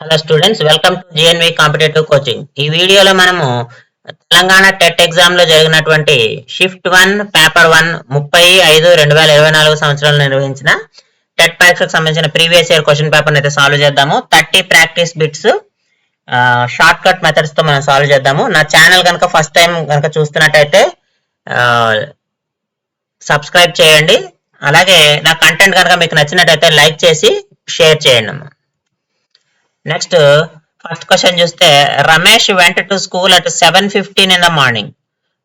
Hello students, welcome to GNV competitive coaching. ఈ వీడియోలో మనము తెలంగాణ టెట్ ఎగ్జామ్ లో జరిగినటువంటి షిఫ్ట్ 1 పేపర్ 1 30/5/2024 సంవత్సరంలో నిర్వహించిన టెట్ పరీక్షకు సంబంధించిన ప్రీవియస్ ఇయర్ క్వశ్చన్ పేపర్ అయితే సాల్వ్ చేద్దాము. 30 practice bits short cut methods తో మనం సాల్వ్ చేద్దాము. నా ఛానల్ కనుక ఫస్ట్ టైం కనుక చూస్తున్నట్టయితే సబ్స్క్రైబ్ చేయండి. అలాగే నా కంటెంట్ కనుక మీకు నచ్చినట్టయితే లైక్ చేసి షేర్ చేయండి అమ్మా. నెక్స్ట్ ఫస్ట్ క్వశ్చన్ చూస్తే, Ramesh went to school at 7:15 in the morning.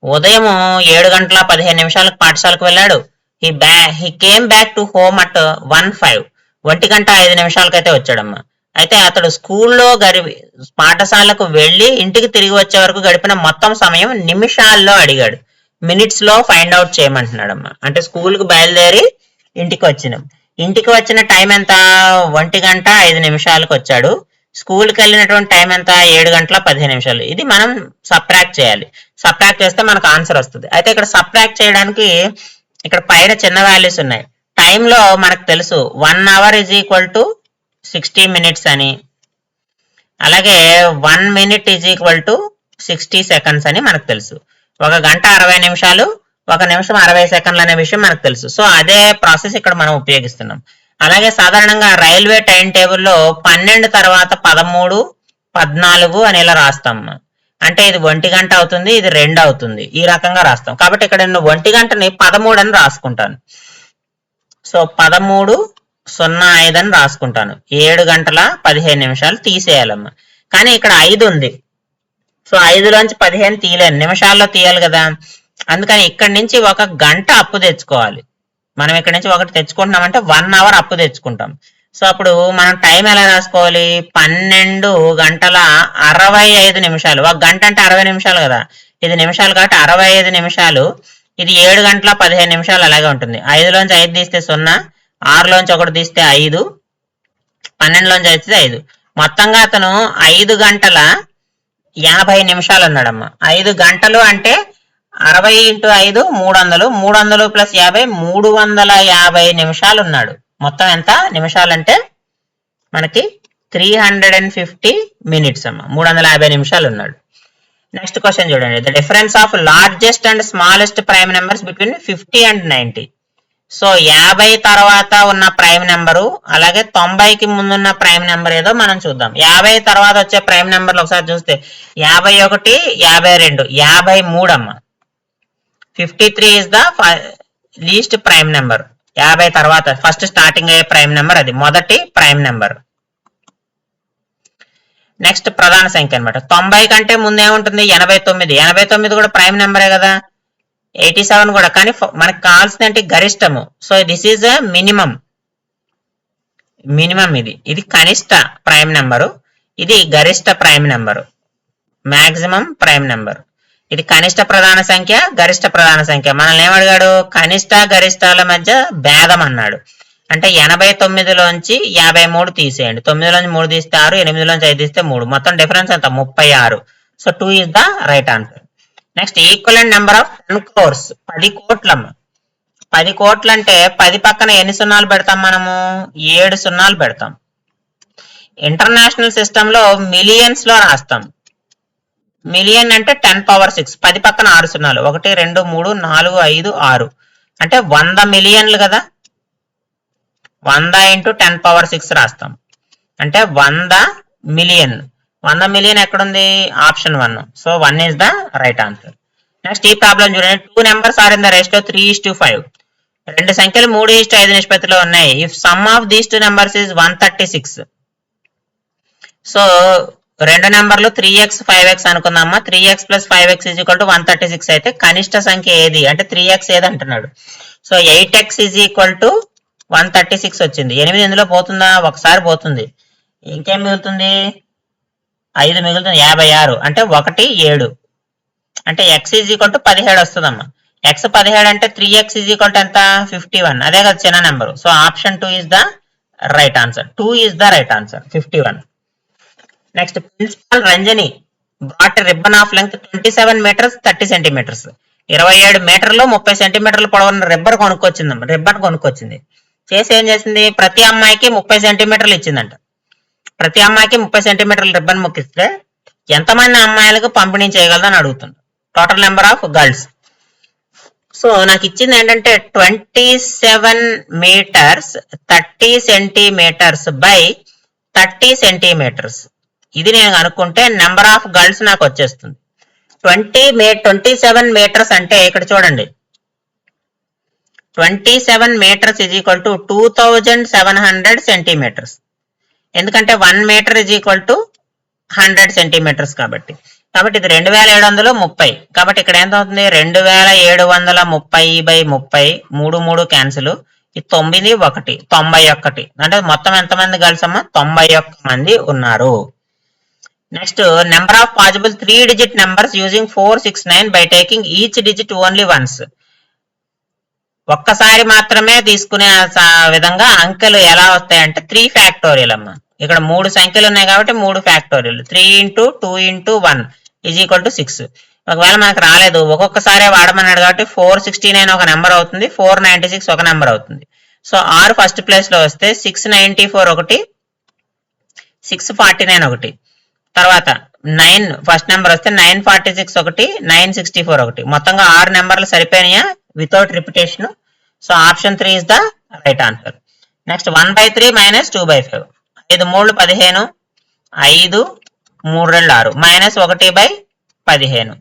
ఉదయం 7:15 పాఠశాలకు వెళ్ళాడు. He came back to home at 1:05 1:05 అయితే వచ్చాడమ్మా. అయితే అతడు స్కూల్లో పాఠశాలకు వెళ్ళి ఇంటికి తిరిగి వచ్చే వరకు గడిపిన మొత్తం సమయం నిమిషాల్లో అడిగాడు. మినిట్స్ లో ఫైండ్ అవుట్ చేయమంటున్నాడమ్మా. అంటే స్కూల్ కు బయలుదేరి ఇంటికి వచ్చిన టైం ఎంత? 1:05 వచ్చాడు. స్కూల్కి వెళ్ళినటువంటి టైం ఎంత? 7:15. ఇది మనం సబ్ట్రాక్ట్ చేయాలి. సబ్ట్రాక్ట్ చేస్తే మనకు ఆన్సర్ వస్తుంది. అయితే ఇక్కడ సబ్ట్రాక్ట్ చేయడానికి ఇక్కడ పైన చిన్న వాల్యూస్ ఉన్నాయి. టైంలో మనకు తెలుసు 1 hour is equal to 60 minutes అని, అలాగే 1 minute is equal to 60 seconds అని మనకు తెలుసు. 1 గంట 60 నిమిషాలు, 1 నిమిషం 60 సెకండ్లు అనే విషయం మనకు తెలుసు. సో అదే ప్రాసెస్ ఇక్కడ మనం ఉపయోగిస్తున్నాం. అలాగే సాధారణంగా రైల్వే టైం టేబుల్లో 12 తర్వాత 13, 14 అని ఇలా రాస్తాం. అంటే ఇది 1 గంట అవుతుంది, ఇది 2 అవుతుంది, ఈ రకంగా రాస్తాం. కాబట్టి ఇక్కడ నేను 1 గంటని 13 అని రాసుకుంటాను. సో 13:05 అని రాసుకుంటాను. 7:15 తీసేయాలమ్మా. కానీ ఇక్కడ 5 ఉంది. సో 5లోంచి 15 తీయలేను, నిమిషాల్లో తీయాలి కదా. అందుకని ఇక్కడి నుంచి 1 గంట అప్పు తెచ్చుకోవాలి. మనం ఇక్కడ నుంచి 1 తెచ్చుకుంటున్నామంటే 1 అవర్ అప్పు తెచ్చుకుంటాం. సో అప్పుడు మనం టైం ఎలా రాసుకోవాలి? 12:65. 1 గంట అంటే 60 నిమిషాలు కదా, ఇది నిమిషాలు కాబట్టి 65 నిమిషాలు. ఇది 7:15 అలాగే ఉంటుంది. 5లోంచి 5 తీస్తే 0, 6లోంచి 1 తీస్తే 5, 12లోంచి 5 తీస్తే 5. మొత్తంగా అతను 5 గంటల 50 నిమిషాలు అన్నాడమ్మా. 5 గంటలు అంటే 60 × 5 300, 300 + 50 350 నిమిషాలు ఉన్నాడు. మొత్తం ఎంత నిమిషాలంటే మనకి 350 మినిట్స్ అమ్మా. 350 నిమిషాలు ఉన్నాడు. నెక్స్ట్ క్వశ్చన్ చూడండి. The difference of largest and smallest prime numbers between 50 and 90. So 50 తర్వాత ఉన్న ప్రైమ్ నెంబరు, అలాగే 90కి ముందున్న ప్రైమ్ నెంబర్ ఏదో మనం చూద్దాం. 50 తర్వాత వచ్చే ప్రైమ్ నెంబర్లు ఒకసారి చూస్తే 51, 52, 53 అమ్మా. 53 is the least prime number. 50 తర్వాత ఫస్ట్ స్టార్టింగ్ అయ్యే ప్రైమ్ నెంబర్, అది మొదటి ప్రైమ్ నెంబర్. నెక్స్ట్ ప్రధాన సంఖ్య అనమాట. 90 కంటే ముందేముంటుంది? 89. 89 కూడా ప్రైమ్ నెంబరే కదా. 87 కూడా. కానీ మనకు కావాల్సిందంటే గరిష్టము. So this is a minimum. ఇది కనిష్ట ప్రైమ్ నెంబరు, ఇది గరిష్ట prime number, maximum prime number. ఇది కనిష్ట ప్రధాన సంఖ్య, గరిష్ట ప్రధాన సంఖ్య. మనల్ని ఏమడిగాడు? కనిష్ట గరిష్టాల మధ్య భేదం అన్నాడు. అంటే 89లోంచి 53 తీసేయండి. 9లోంచి 3 తీస్తే 6, 8లోంచి 5 తీస్తే 3, మొత్తం డిఫరెన్స్ ఎంత? 36. So 2 is the right answer. Next equivalent number of 10 crores. 10 కోట్లమ్మ. 10 కోట్లు అంటే 10 పక్కన ఎన్ని సున్నాలు పెడతాం మనము? 7 సున్నాలు పెడతాం. ఇంటర్నేషనల్ సిస్టమ్ లో మిలియన్స్ లో రాస్తాం. మిలియన్ అంటే 10⁶. 10 పక్కన 6 సున్నాలు. 1, 2, 3, 4, 5, 6 అంటే 100 మిలియన్లు కదా. 100 × 10⁶ రాస్తాం. అంటే 100 మిలియన్. 100 మిలియన్ ఎక్కడుంది? Option 1. So 1 is the right answer. Next ఈ ప్రాబ్లం చూడండి. 2 numbers are in the ratio 3:5. 2 సంఖ్యలు 3:5 నిష్పత్తిలో ఉన్నాయి. If some of these 2 numbers is 136. So 2 నెంబర్లు 3x 5x అనుకుందామా. 3x + 5x = 136 అయితే కనిష్ట సంఖ్య ఏది అంటే 3x ఏది అంటున్నాడు. సో 8x = 136 వచ్చింది. 8 ఇందులో పోతుందా? ఒకసారి పోతుంది. ఇంకేం మిగులుతుంది? 5 మిగులుతుంది. 56 అంటే 1 7 అంటే x = 17 వస్తుందమ్మా. x 17 అంటే 3x = ఎంత? 51. అదే కదా చిన్న number. So option 2 is the right answer. 2 is the right answer. 51. Next principal Ranjani brought ribbon of length 27 meters 30 centimeters. 27 మీటర్లు 30 సెంటీమీటర్లు పొడవున్న రిబ్బన్ కొనుక్కొచ్చింది. చేసి ఏం చేసింది? ప్రతి అమ్మాయికి 30 సెంటీమీటర్లు ఇచ్చిందంట. ప్రతి అమ్మాయికి 30 సెంటీమీటర్ల రిబ్బన్ ముక్కిస్తే ఎంతమంది అమ్మాయిలకు పంపిణీ చేయగలదని అడుగుతుంది. Total number of girls. So నాకు ఇచ్చింది ఏంటంటే 27 మీటర్స్ 30 సెంటీమీటర్స్ బై 30 సెంటీమీటర్స్. ఇది నేను అనుకుంటే నెంబర్ ఆఫ్ గర్ల్స్ నాకు వచ్చేస్తుంది. 27 మీటర్స్ అంటే ఇక్కడ చూడండి, 27 metres is equal to 2700 centimetres. ఎందుకంటే 1 metre is equal to 100 centimetres కాబట్టి ఇది 2730. కాబట్టి ఇక్కడ ఎంత అవుతుంది, 2730 బై 30, 3 క్యాన్సిల్, ఇది 9 1 91. అంటే మొత్తం ఎంతమంది గర్ల్స్ అమ్మా, 91 మంది ఉన్నారు. Next number of possible 3 digit numbers using 469 by taking each digit only once. ఒక్కసారి మాత్రమే తీసుకునే విధంగా అంకెలు ఎలా వస్తాయంటే 3 ఫ్యాక్టోరియల్ అమ్మా. ఇక్కడ 3 సంఖ్యలు ఉన్నాయి కాబట్టి 3 factorial. 3 into 2 into 1 is equal to 6. ఒకవేళ మనకు రాలేదు, ఒక్కొక్కసారి వాడమన్నాడు కాబట్టి 469 ఒక నెంబర్ అవుతుంది, 496 ఒక నెంబర్ అవుతుంది. సో 6 ఫస్ట్ ప్లేస్ లో వస్తే 694 ఒకటి, 649 ఒకటి. తర్వాత 9 ఫస్ట్ నెంబర్ వస్తే 946 ఒకటి, 964 ఒకటి. మొత్తంగా 6 నెంబర్లు సరిపోయినాయా without repetition. So option 3 is the right answer. Next 1/3 minus 2/5. 5 3 15, 5 3 2 6, minus 1/15,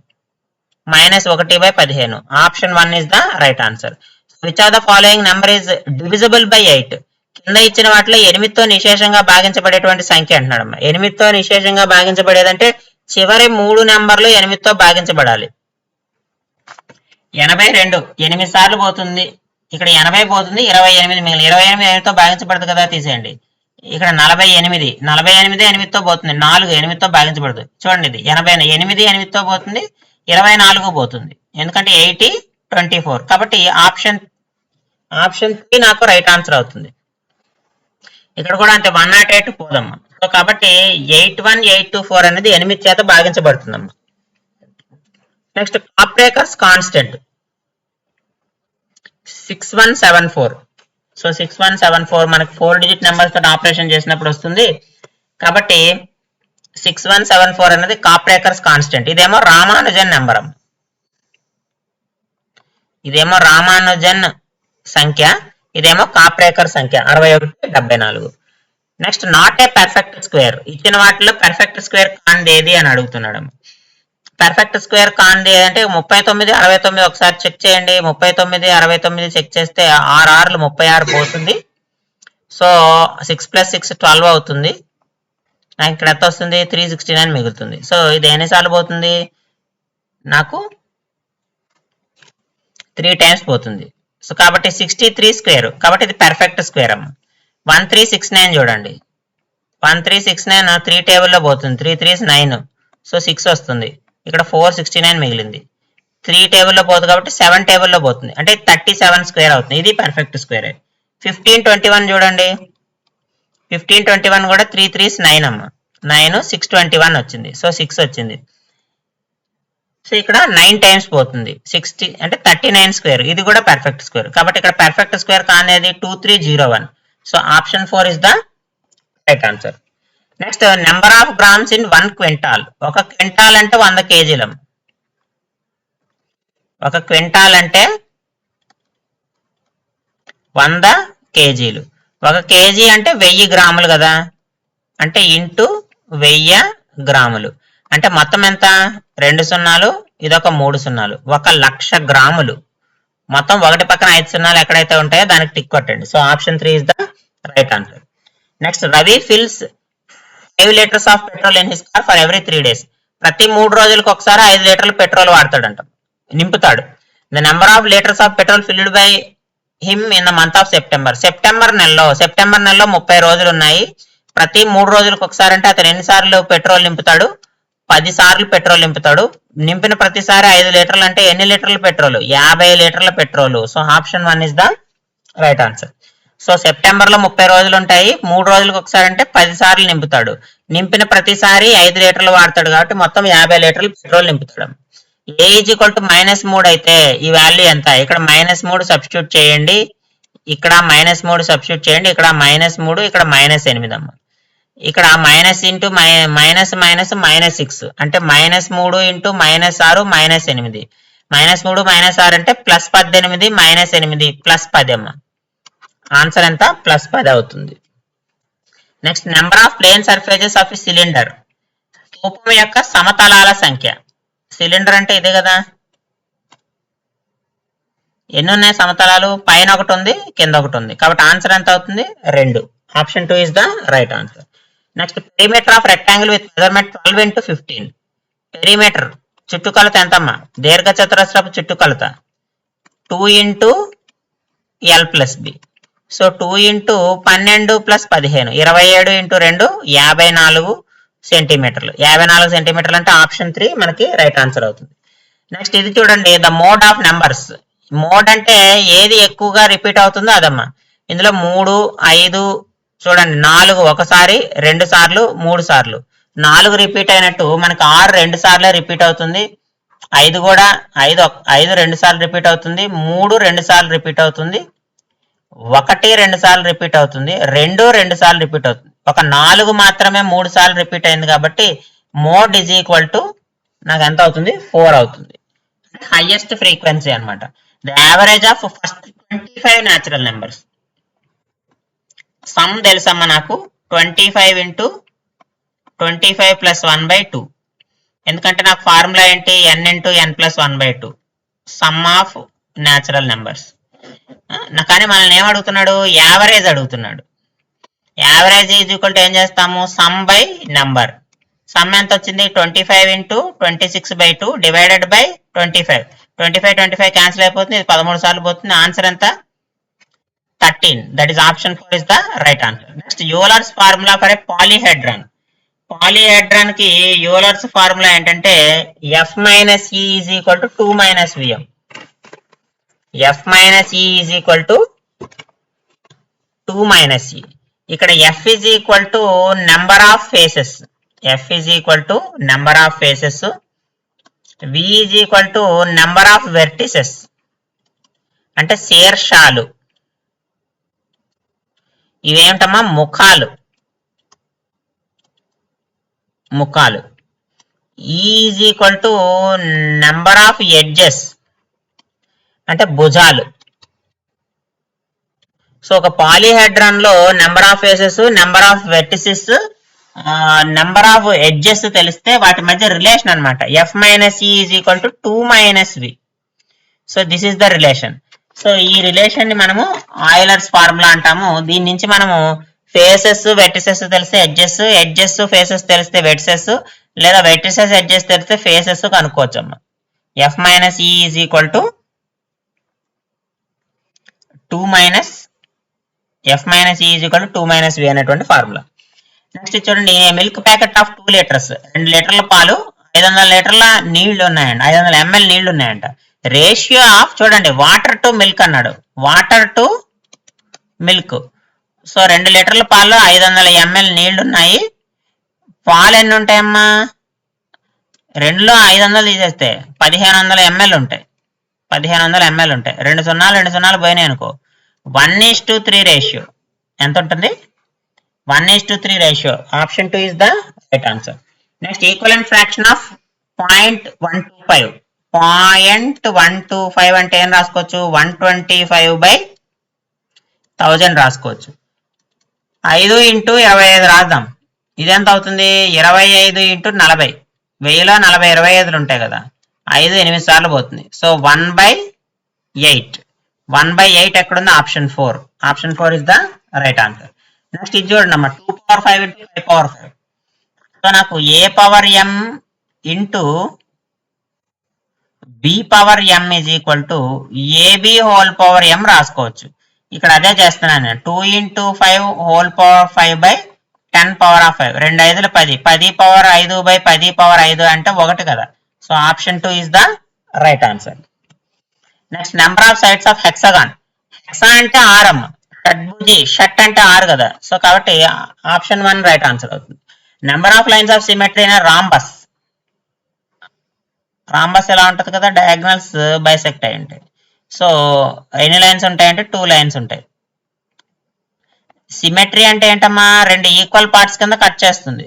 minus 1/15. Option 1 is the right answer. Which of the following number is divisible by 8? కింద ఇచ్చిన వాటిలో 8తో నిశేషంగా భాగించబడేటువంటి సంఖ్య అంటున్నాడమ్మా. 8తో నిశేషంగా భాగించబడేదంటే చివరి 3 నెంబర్లు 8తో భాగించబడాలి. 82 8 సార్లు పోతుంది, ఇక్కడ 80 పోతుంది, 28 మిగిలిన 28 8తో భాగించబడదు కదా, తీసేయండి. ఇక్కడ 48 8తో పోతుంది, 4 8తో భాగించబడదు. చూడండి, ఇది 88 8తో పోతుంది, 24 పోతుంది, ఎందుకంటే 80 24. కాబట్టి ఆప్షన్ 3 నాకు రైట్ ఆన్సర్ అవుతుంది. ఇక్కడ కూడా అంతే, 108 పోదమ్మా. సో కాబట్టి 81824 అనేది 8 చేత భాగించబడుతుందమ్మా. Next operators constant 6174. సో 6174 మనకి 4 డిజిట్ నెంబర్స్ తోటి ఆపరేషన్ చేసినప్పుడు వస్తుంది. కాబట్టి 6174 అనేది కాప్రేకర్స్ కాన్స్టెంట్. ఇదేమో రామానుజన్ నెంబర్ అమ్మ, ఇదేమో రామానుజన్ సంఖ్య, ఇదేమో కాప్రేకర్ సంఖ్య 6174. Next not a perfect square. ఇచ్చిన వాటిలో పర్ఫెక్ట్ స్క్వేర్ కానిది ఏది అని అడుగుతున్నాడు. పర్ఫెక్ట్ స్క్వేర్ కానిది అంటే 39 69 ఒకసారి చెక్ చేయండి. 39 69 చెక్ చేస్తే 6 6లు 36 పోతుంది. సో 6 + 6 12 అవుతుంది. ఇక్కడ ఎంత వస్తుంది, 369 మిగులుతుంది. సో ఇది ఎన్నిసార్లు పోతుంది, నాకు 3 టైమ్స్ పోతుంది. సో కాబట్టి 63 స్క్వేర్, కాబట్టి ఇది పర్ఫెక్ట్ స్క్వేర్ అమ్మ. 1369 చూడండి, 1369 3 టేబుల్లో పోతుంది, 3 3 9, సో 6 వస్తుంది. ఇక్కడ 469 మిగిలింది. 3 టేబుల్లో పోతుంది కాబట్టి 7 టేబుల్లో పోతుంది, అంటే 37 స్క్వేర్ అవుతుంది. ఇది పర్ఫెక్ట్ స్క్వేర్. 1521 చూడండి, 1521 కూడా 3 3 9 అమ్మ, 9 621 వచ్చింది, సో 6 వచ్చింది. సో ఇక్కడ 9 టైమ్స్ పోతుంది, 60 అంటే 39 స్క్వేర్. ఇది కూడా పర్ఫెక్ట్ స్క్వేర్. కాబట్టి ఇక్కడ పర్ఫెక్ట్ స్క్వేర్ కానేది 2301. So option 4 is the right answer. Next number of grams in 1 quintal. 1 quintal అంటే 100 కేజీలు. 1 క్వింటాల్ అంటే 100 కేజీలు. 1 కేజీ అంటే 1000 గ్రాములు కదా, అంటే ఇంటూ 1000 గ్రాములు అంటే మొత్తం ఎంత, 2 సున్నాలు, ఇదొక 3 సున్నాలు, 1,00,000 గ్రాములు. మొత్తం 1 పక్కన 5 సున్నాలు ఎక్కడైతే ఉంటాయో దానికి టిక్ కొట్టండి. So option 3 is the right answer. Next Ravi fills 5 litres of petrol in his car for every 3 days. ప్రతి 3 రోజులకు ఒకసారి 5 లీటర్లు పెట్రోల్ వాడతాడంట, నింపుతాడు. The number of litres of petrol filled by him in the month of September. September నెలలో 30 రోజులు ఉన్నాయి. ప్రతి 3 రోజులకు ఒకసారి అంటే అతను ఎన్నిసార్లు పెట్రోల్ నింపుతాడు, 10 సార్లు పెట్రోల్ నింపుతాడు. నింపిన ప్రతిసారి 5 లీటర్లు అంటే ఎన్ని లీటర్ల పెట్రోల్, 50 లీటర్ల petrol. So option 1 is the right answer. So September లో 30 రోజులు ఉంటాయి, 3 రోజులకు ఒకసారి అంటే 10 సార్లు నింపుతాడు. నింపిన ప్రతిసారి 5 లీటర్లు వాడతాడు కాబట్టి మొత్తం 50 లీటర్లు పెట్రోల్ నింపుతాడు. ఏ ఈజ్ ఈక్వల్ టు -3 అయితే ఈ వాల్యూ ఎంత, ఇక్కడ -3 సబ్స్టిట్యూట్ చేయండి, ఇక్కడ -3 సబ్స్టిట్యూట్ చేయండి, ఇక్కడ -3, ఇక్కడ -8 అమ్మ. ఇక్కడ minus into minus minus minus 6 అంటే -3 ఇంటూ -6 -8 -3 -6 అంటే +18 -8 +10 అమ్మ. ఆన్సర్ ఎంత +10 అవుతుంది. Next number of plane surfaces of cylinder, స్థూపం యొక్క సమతలాల సంఖ్య. సిలిండర్ అంటే ఇదే కదా, ఎన్ని ఉన్నాయి సమతలాలు, పైన ఒకటి ఉంది కింద ఒకటి ఉంది, కాబట్టి ఆన్సర్ ఎంత అవుతుంది 2. Option 2 is the right answer. Next perimeter of rectangle with measurement 12 into 15. Perimeter చుట్టుకొలత ఎంతమ్మా, దీర్ఘ చతురస్రపు చుట్టుకొలత 2 into L plus B. So 2 into 12 plus 15 27 into 2 54 సెంటీమీటర్లు. 54 సెంటీమీటర్లు అంటే ఆప్షన్ 3 మనకి రైట్ ఆన్సర్ అవుతుంది. నెక్స్ట్ ఇది చూడండి, the mode of numbers. Mode అంటే ఏది ఎక్కువగా రిపీట్ అవుతుందో అదమ్మా. ఇందులో 3, 5 చూడండి, 4 ఒకసారి, 2 సార్లు, 3 సార్లు. 4 రిపీట్ అయినట్టు మనకి 6 2 సార్లే రిపీట్ అవుతుంది. 5 కూడా 5 2 సార్లు రిపీట్ అవుతుంది. 3 2 సార్లు రిపీట్ అవుతుంది. 1 2 సార్లు రిపీట్ అవుతుంది. 2 2 సార్లు రిపీట్ అవుతుంది. ఒక 4 మాత్రమే 3 సార్లు రిపీట్ అయింది కాబట్టి మోడ్ ఈజ్ ఈక్వల్ టు నాకు ఎంత అవుతుంది 4 అవుతుంది. హైయెస్ట్ ఫ్రీక్వెన్సీ అనమాట. The average of first 25 natural numbers. Some తెలుసమ్మా నాకు, 25 into 25 plus 1/2. ఎందుకంటే నాకు ఫార్ములా ఏంటి, n into n plus 1/2 some of natural numbers. కానీ మనల్ని ఏం అడుగుతున్నాడు, యావరేజ్ అడుగుతున్నాడు. యావరేజ్ ఈజ్ ఈక్వల్ టు ఏం చేస్తాము, సమ్ బై నెంబర్. సమ్ ఎంత వచ్చింది, 25 into 26/2 డివైడెడ్ బై 25. 25 క్యాన్సిల్ అయిపోతుంది, ఇది 13 సార్లు పోతుంది. ఆన్సర్ ఎంత 13. That is option 4 is the right answer. Next Euler's formula for a పాలీహెడ్రాన్. పాలీహెడ్రాన్ కి యూలర్స్ ఫార్ములా ఏంటంటే F minus E is equal to 2 minus Vm. F minus E is equal to 2 minus E. ఇక్కడ F is equal to number of faces. F is equal to number of faces. V is equal to number of vertices. అంటే శీర్షాలు. ఇవేంటమ్మా, ముఖాలు. ముఖాలు. E is equal to number of edges. అంటే భుజాలు. So ఒక పాలీహెడ్రాన్ లో number of faces, number of vertices, number of edges తెలిస్తే వాటి మధ్య రిలేషన్ అనమాట. F minus E is equal to 2 minus V. So this is the relation. So ఈ relation ని మనము ఆయిలర్స్ ఫార్ములా అంటాము. దీని నుంచి మనము ఫేసెస్ వెర్టిసెస్ తెలిస్తే ఎడ్జెస్, ఎడ్జెస్ ఫేసెస్ తెలిస్తే వెర్టిసెస్, లేదా వెర్టిసెస్ ఎడ్జెస్ తెలిస్తే ఫేసెస్ కనుక్కోవచ్చు అమ్మ. F minus E is equal to 2 minus F minus E is equal to 2 minus V అనేటువంటి ఫార్ములా. నెక్స్ట్ చూడండి, మిల్క్ ప్యాకెట్ ఆఫ్ 2 లీటర్స్, 2 లీటర్ల పాలు, 500 లీటర్ల నీళ్లు ఉన్నాయండి, 500 ml నీళ్లు ఉన్నాయంట. రేషియో ఆఫ్ చూడండి, వాటర్ టు మిల్క్ అన్నాడు, వాటర్ టు మిల్క్. సో 2 లీటర్ల పాలు, 500 ml నీళ్లు ఉన్నాయి. పాలు ఎన్ని ఉంటాయమ్మా, 2లో 500 తీసేస్తే 1500 ml ఉంటాయి. 1500 ml ఉంటాయి. 2 సున్నాలు పోయినాయి అనుకో, 1:3 రేషియో ఎంత ఉంటుంది, 1:3 ratio. Option 2 is the right answer. Next equivalent fraction of 0.125. 0.125 అంటే ఏం రాసుకోవచ్చు, 125/1000 రాసుకోవచ్చు. 5 into 25 రాద్దాం. ఇదెంత అవుతుంది, 25 into 40. 1000లో 40 25లు ఉంటాయి కదా, 5 8 సార్లు పోతుంది. సో 1/8. 1/8 ఎక్కడుంది, option 4. Option 4 is the right answer. Next ఇది చూడండి అమ్మా, 2 power 5 into 5 power 5. సో నాకు a power m into b power m is equal to ab whole power m రాసుకోవచ్చు. ఇక్కడ అదే చేస్తున్నాను నేను. 2 into 5 whole power 5/10 power of 5. 2 5లు 10. 10 power 5/10 power 5 అంటే 1 కదా. So option 2 is the right answer. Next number of sides of hexagon. Hexa అంటే 6 అమ్మ, షడ్భుజి, shut అంటే 6 కదా. సో కాబట్టి ఆప్షన్ 1 రైట్ ఆన్సర్ అవుతుంది. Number of lines of symmetry అయిన రాంబస్. రాంబస్ ఎలా ఉంటుంది కదా, డయాగ్నల్స్ బైసెక్ట్ అయి ఉంటాయి. సో ఎన్ని లైన్స్ ఉంటాయంటే 2 లైన్స్ ఉంటాయి. సిమెట్రీ అంటే ఏంటమ్మా, రెండు ఈక్వల్ పార్ట్స్ కింద కట్ చేస్తుంది.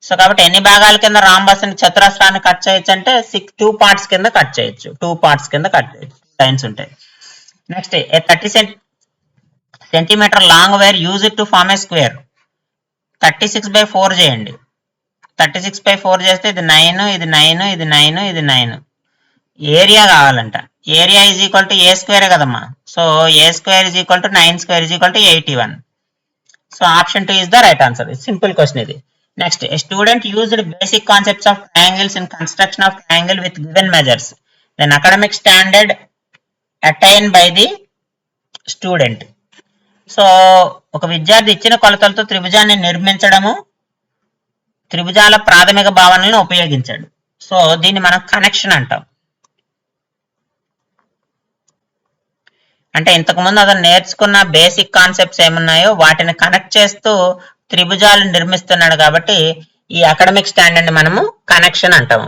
సో కాబట్టి ఎన్ని భాగాల కింద రాంబస్ చతురస్రాన్ని కట్ చేయొచ్చు అంటే 2 పార్ట్స్ కింద కట్ చేయొచ్చు. 2 పార్ట్స్ కింద కట్ చేయొచ్చు, లైన్స్ ఉంటాయి. Next 30 centimetre long wire use it to form a square. 36/4 చేయండి. 36/4 చేస్తే ఇది 9, ఇది 9, ఇది 9, ఇది 9. ఏరియా కావాలంట. Area is equal to a square కదమ్మా. So a square is equal to 9 square is equal to 81. So option 2 is the right answer. Simple question ఇది. Next, a student used basic concepts of triangles in construction of triangle with given measures. Then academic standard attained by the student. So ఒక విద్యార్థి ఇచ్చిన కొలతలతో త్రిభుజాన్ని నిర్మించడము, త్రిభుజాల ప్రాథమిక భావనలను ఉపయోగించాడు. So దీన్ని మనం కనెక్షన్ అంటాం. అంటే ఇంతకుముందు అతను నేర్చుకున్న బేసిక్ కాన్సెప్ట్స్ ఏమున్నాయో వాటిని కనెక్ట్ చేస్తూ త్రిభుజాలు నిర్మిస్తున్నాడు కాబట్టి ఈ అకాడమిక్ స్టాండర్డ్ ని మనము కనెక్షన్ అంటాము.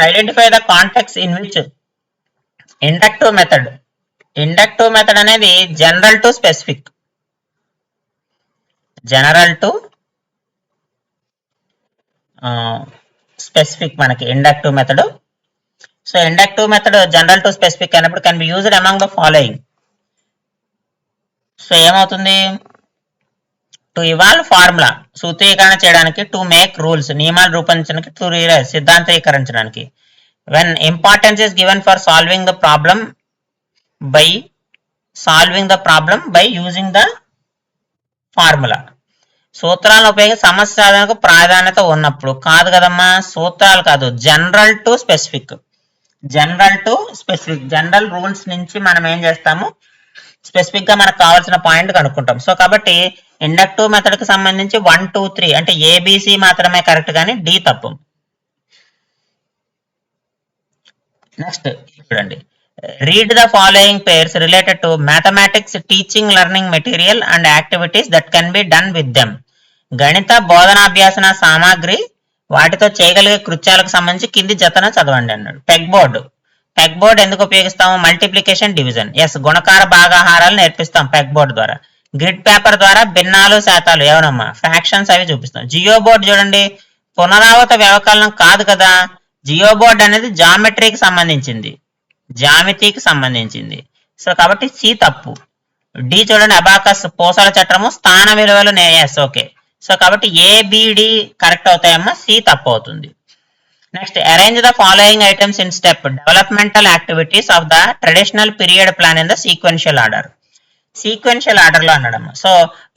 Identify the context in which inductive method. Inductive method అనేది general to specific. General to specific మనకి inductive method. So inductive method general to specific అయినప్పుడు can be used among the following. So ఏమవుతుంది, to evolve formula సూత్రీకరణ చేయడానికి, to make rules నియమాలు రూపొందించడానికి, to realise సిద్ధాంతీకరించడానికి. When importance is given for solving the problem by using the formula. సూత్రాలను ఉపయోగించి సమస్య సాధనకు ప్రాధాన్యత ఉన్నప్పుడు. కాదు కదమ్మా, సూత్రాలు కాదు, general to specific. General to specific, general rules నుంచి మనం ఏం చేస్తాము, స్పెసిఫిక్ గా మనకు కావాల్సిన పాయింట్ కనుక్కుంటాం. సో కాబట్టి ఇండక్టివ్ మెథడ్ కి సంబంధించి 1, 2, 3 అంటే ఏబిసి మాత్రమే కరెక్ట్, కానీ డి తప్పు. నెక్స్ట్ చూడండి, read the following pairs related to mathematics teaching learning material and activities that can be done with them. గణిత బోధనాభ్యాసన సామాగ్రి వాటితో చేయగలిగే కృత్యాలకు సంబంధించి కింది జతన చదవండి అన్నాడు. Peg board. పెగ్ బోర్డ్ ఎందుకు ఉపయోగిస్తాము, మల్టిప్లికేషన్ డివిజన్. ఎస్, గుణకార భాగాహారాలు నేర్పిస్తాం పెగ్ బోర్డ్ ద్వారా. గ్రిడ్ పేపర్ ద్వారా భిన్నాలు శాతాలు ఏమనమ్మా, ఫ్రాక్షన్స్ అవి చూపిస్తాం. జియో బోర్డ్ చూడండి, పునరావృత వ్యవకలనం కాదు కదా. జియో బోర్డ్ అనేది జామెట్రీకి సంబంధించింది, జామితికి సంబంధించింది. సో కాబట్టి సి తప్పు. డి చూడండి, అబాకస్ పూసల చట్రము స్థాన విలువలు ఎస్ ఓకే. సో కాబట్టి ఏబిడి కరెక్ట్ అవుతాయమ్మా, సి తప్పు అవుతుంది. Next, arrange the following items in step developmental activities of the traditional period plan in the sequential order. Sequential order లో అన్నాడమ్మా. సో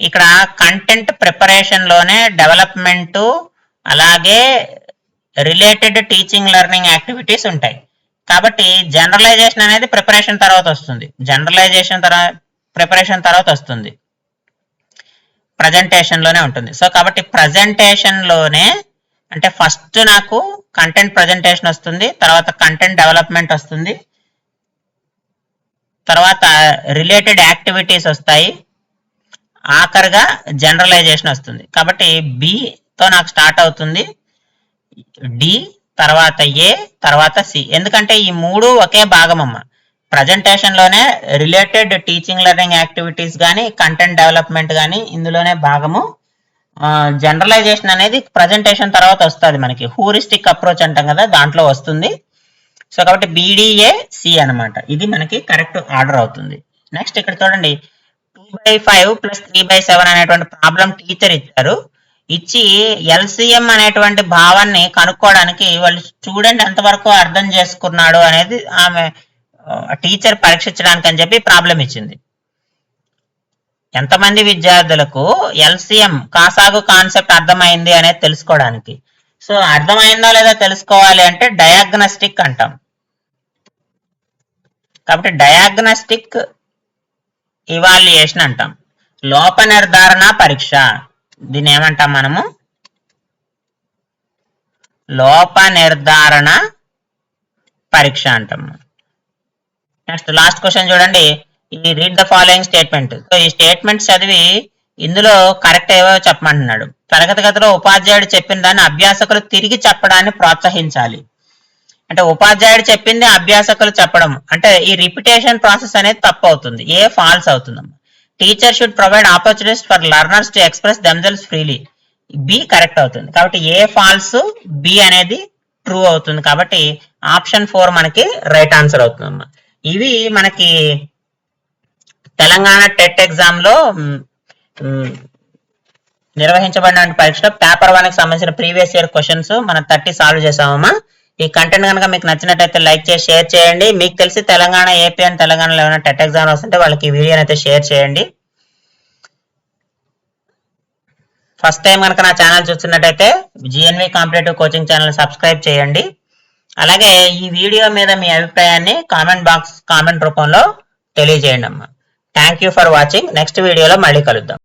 ఇక్కడ కంటెంట్ ప్రిపరేషన్ లోనే డెవలప్మెంట్ అలాగే రిలేటెడ్ టీచింగ్ లెర్నింగ్ యాక్టివిటీస్ ఉంటాయి. కాబట్టి generalisation అనేది preparation తర్వాత వస్తుంది. ప్రిపరేషన్ తర్వాత వస్తుంది, ప్రజెంటేషన్ లోనే ఉంటుంది. సో కాబట్టి ప్రజెంటేషన్ లోనే అంటే ఫస్ట్ నాకు కంటెంట్ ప్రజెంటేషన్ వస్తుంది, తర్వాత కంటెంట్ డెవలప్మెంట్ వస్తుంది, తర్వాత రిలేటెడ్ యాక్టివిటీస్ వస్తాయి, ఆఖరిగా జనరలైజేషన్ వస్తుంది. కాబట్టి బితో నాకు స్టార్ట్ అవుతుంది, డి తర్వాత ఏ తర్వాత సి. ఎందుకంటే ఈ మూడు ఒకే భాగం అమ్మ. ప్రజెంటేషన్ లోనే రిలేటెడ్ టీచింగ్ లెర్నింగ్ యాక్టివిటీస్ కానీ కంటెంట్ డెవలప్మెంట్ కానీ ఇందులోనే భాగము. జనరలైజేషన్ అనేది ప్రజెంటేషన్ తర్వాత వస్తుంది మనకి, హ్యూరిస్టిక్ అప్రోచ్ అంటాం కదా, దాంట్లో వస్తుంది. సో కాబట్టి బిడిఏ సి అనమాట, ఇది మనకి కరెక్ట్ ఆర్డర్ అవుతుంది. నెక్స్ట్ ఇక్కడ చూడండి, 2/5 + 3/7 అనేటువంటి ప్రాబ్లం టీచర్ ఇచ్చారు. ఇచ్చి ఎల్సిఎం అనేటువంటి భావాన్ని కనుక్కోవడానికి వాళ్ళు స్టూడెంట్ ఎంతవరకు అర్థం చేసుకున్నాడు అనేది ఆమె టీచర్ పరీక్షించడానికి అని చెప్పి ప్రాబ్లం ఇచ్చింది. ఎంతమంది విద్యార్థులకు ఎల్సిఎం కాసాగు కాన్సెప్ట్ అర్థమైంది అనేది తెలుసుకోవడానికి. సో అర్థమైందా లేదా తెలుసుకోవాలి అంటే డయాగ్నస్టిక్ అంటాం. కాబట్టి డయాగ్నస్టిక్ ఇవాల్యుయేషన్ అంటాం. లోప నిర్ధారణ పరీక్ష, దీన్ని ఏమంటాం మనము, లోప నిర్ధారణ పరీక్ష అంటాము. నెక్స్ట్ లాస్ట్ క్వశ్చన్ చూడండి, ఈ read the following statement. So ఈ స్టేట్మెంట్స్ చదివి ఇందులో కరెక్ట్ ఏవో చెప్పమంటున్నాడు. తరగతి గదిలో ఉపాధ్యాయుడు చెప్పిన దాన్ని అభ్యాసకులు తిరిగి చెప్పడాన్ని ప్రోత్సహించాలి. అంటే ఉపాధ్యాయుడు చెప్పింది అభ్యాసకులు చెప్పడం అంటే ఈ రిపిటేషన్ ప్రాసెస్ అనేది తప్పు అవుతుంది, ఏ ఫాల్స్ అవుతుందమ్మా. Teacher should provide opportunities for learners to express themselves freely. B correct అవుతుంది. కాబట్టి ఏ ఫాల్స్, బి అనేది ట్రూ అవుతుంది. కాబట్టి ఆప్షన్ 4 మనకి రైట్ ఆన్సర్ అవుతుందమ్మా. ఇవి మనకి తెలంగాణ టెట్ ఎగ్జామ్ లో నిర్వహించబడిన పరీక్షలో పేపర్ 1 కి సంబంధించిన ప్రీవియస్ ఇయర్ క్వశ్చన్స్ మనం 30 సాల్వ్ చేసామమ్మా. ఈ కంటెంట్ కనుక మీకు నచ్చినట్టయితే లైక్ చేసి షేర్ చేయండి. మీకు తెలిసి తెలంగాణ, ఏపీ అండ్ తెలంగాణలో ఏమైనా టెట్ ఎగ్జామ్ వస్తుంటే వాళ్ళకి ఈ వీడియోని అయితే షేర్ చేయండి. ఫస్ట్ టైం కనుక నా ఛానల్ చూస్తున్నట్టయితే GNV competitive coaching channel subscribe చేయండి. అలాగే ఈ వీడియో మీద మీ అభిప్రాయాన్ని కామెంట్ రూపంలో తెలియజేయండి అమ్మా. Thank you for watching. Next వీడియోలో మళ్ళీ కలుద్దాం.